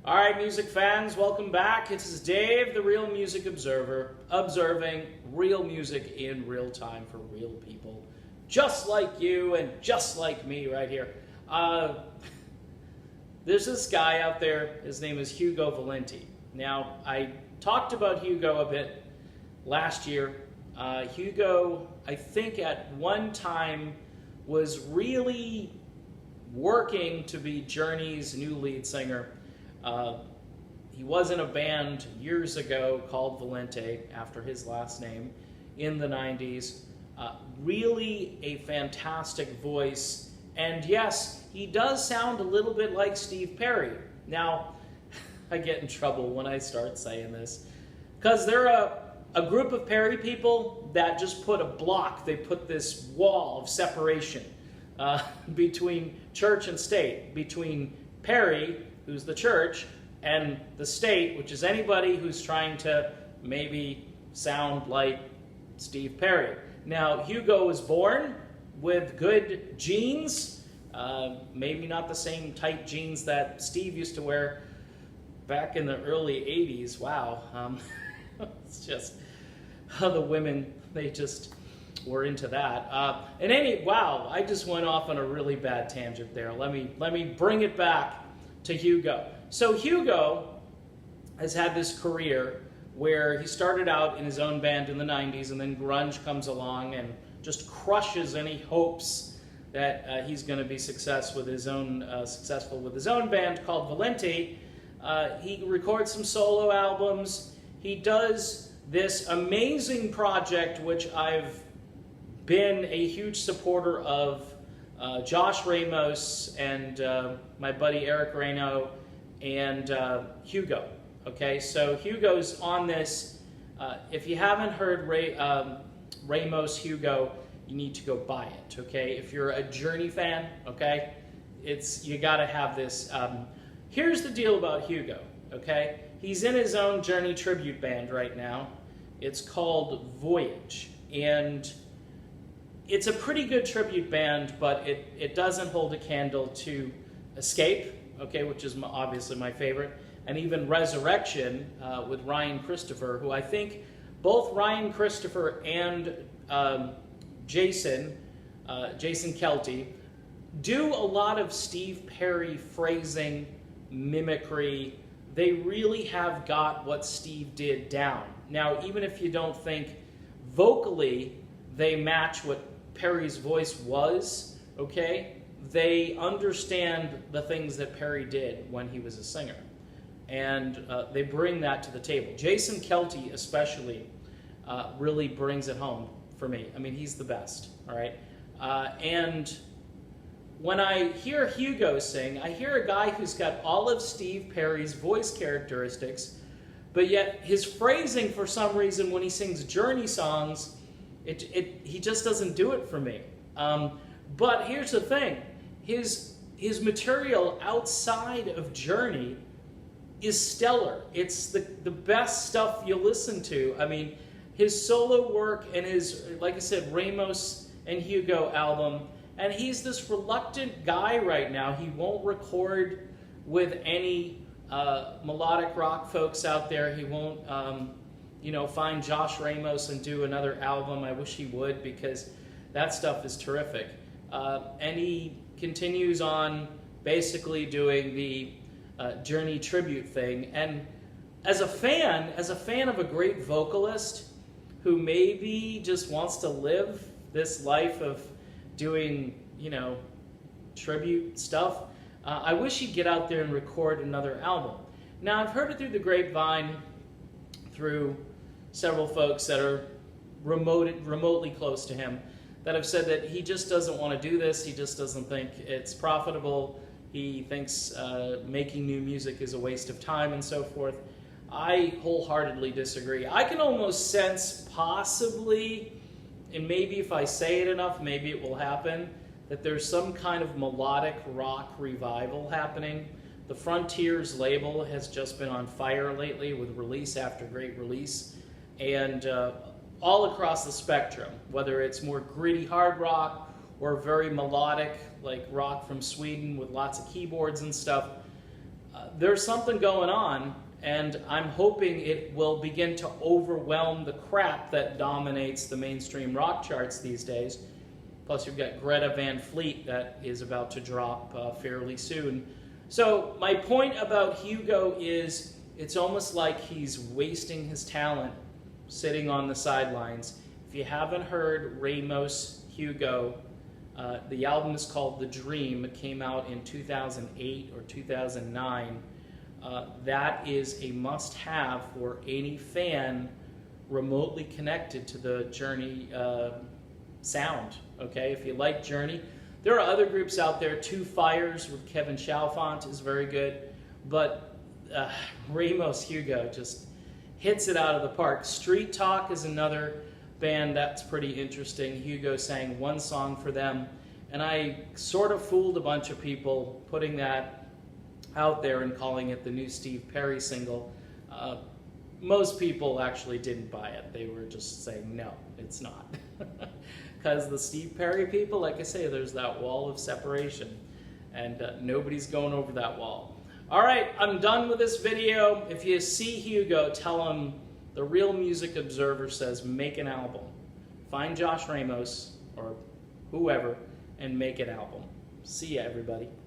All right, music fans, welcome back. This is Dave, the Real Music Observer, observing real music in real time for real people, just like you and just like me right here. There's this guy out there, his name is Hugo Valenti. Now, I talked about Hugo a bit last year. Hugo, I think at one time, was really working to be Journey's new lead singer. He was in a band years ago called Valenti, after his last name, in the 90s. Really a fantastic voice. And yes, he does sound a little bit like Steve Perry. Now, I get in trouble when I start saying this, because they're a group of Perry people that just put a block, they put this wall of separation between church and state, between Perry, who's the church, and the state, which is anybody who's trying to maybe sound like Steve Perry. Now, Hugo was born with good genes, maybe not the same tight jeans that Steve used to wear back in the early 80s. Wow. It's just the women, they just were into that. Wow, I just went off on a really bad tangent there. Let me bring it back to Hugo. So Hugo has had this career where he started out in his own band in the 90s, and then grunge comes along and just crushes any hopes that he's going to be successful with his own band called Valenti. He records some solo albums. He does this amazing project, which I've been a huge supporter of, Josh Ramos and my buddy Eric Reno and Hugo. Okay, so Hugo's on this. If you haven't heard Ramos Hugo, you need to go buy it. Okay, if you're a Journey fan, okay, you got to have this. Here's the deal about Hugo. Okay, he's in his own Journey tribute band right now. It's called Voyage, and it's a pretty good tribute band, but it doesn't hold a candle to Escape, okay, which is obviously my favorite, and even Resurrection with Ryan Christopher, who I think both Ryan Christopher and Jason Kelty do a lot of Steve Perry phrasing, mimicry. They really have got what Steve did down. Now, even if you don't think vocally they match what Perry's voice was, okay, they understand the things that Perry did when he was a singer. And they bring that to the table. Jason Kelty especially really brings it home for me. I mean, he's the best, all right? And when I hear Hugo sing, I hear a guy who's got all of Steve Perry's voice characteristics, but yet his phrasing, for some reason, when he sings Journey songs, he just doesn't do it for me. But here's the thing. His material outside of Journey is stellar. It's the best stuff you listen to. I mean, his solo work and his, like I said, Ramos and Hugo album, and he's this reluctant guy right now. He won't record with any melodic rock folks out there. He won't find Josh Ramos and do another album. I wish he would, because that stuff is terrific. And he continues on basically doing the Journey tribute thing. And as a fan of a great vocalist who maybe just wants to live this life of doing, tribute stuff, I wish he'd get out there and record another album. Now, I've heard it through the grapevine, through several folks that are remotely close to him, that have said that he just doesn't want to do this. He just doesn't think it's profitable. He thinks making new music is a waste of time and so forth. I wholeheartedly disagree. I can almost sense possibly, and maybe if I say it enough, maybe it will happen, that there's some kind of melodic rock revival happening. The Frontiers label has just been on fire lately with release after great release. And all across the spectrum, whether it's more gritty hard rock or very melodic, like rock from Sweden with lots of keyboards and stuff, there's something going on, and I'm hoping it will begin to overwhelm the crap that dominates the mainstream rock charts these days. Plus, you've got Greta Van Fleet that is about to drop fairly soon. So my point about Hugo is it's almost like he's wasting his talent sitting on the sidelines. If you haven't heard Ramos Hugo, the album is called The Dream. It came out in 2008 or 2009. That is a must-have for any fan remotely connected to the Journey sound. Okay, if you like Journey, there are other groups out there. Two Fires with Kevin Chalfant is very good, but Ramos Hugo just hits it out of the park. Street Talk is another band that's pretty interesting. Hugo sang one song for them, and I sort of fooled a bunch of people putting that out there and calling it the new Steve Perry single. Most people actually didn't buy it. They were just saying, no, it's not. Because the Steve Perry people, like I say, there's that wall of separation, and nobody's going over that wall. All right, I'm done with this video. If you see Hugo, tell him the Real Music Observer says make an album. Find Josh Ramos or whoever and make an album. See ya, everybody.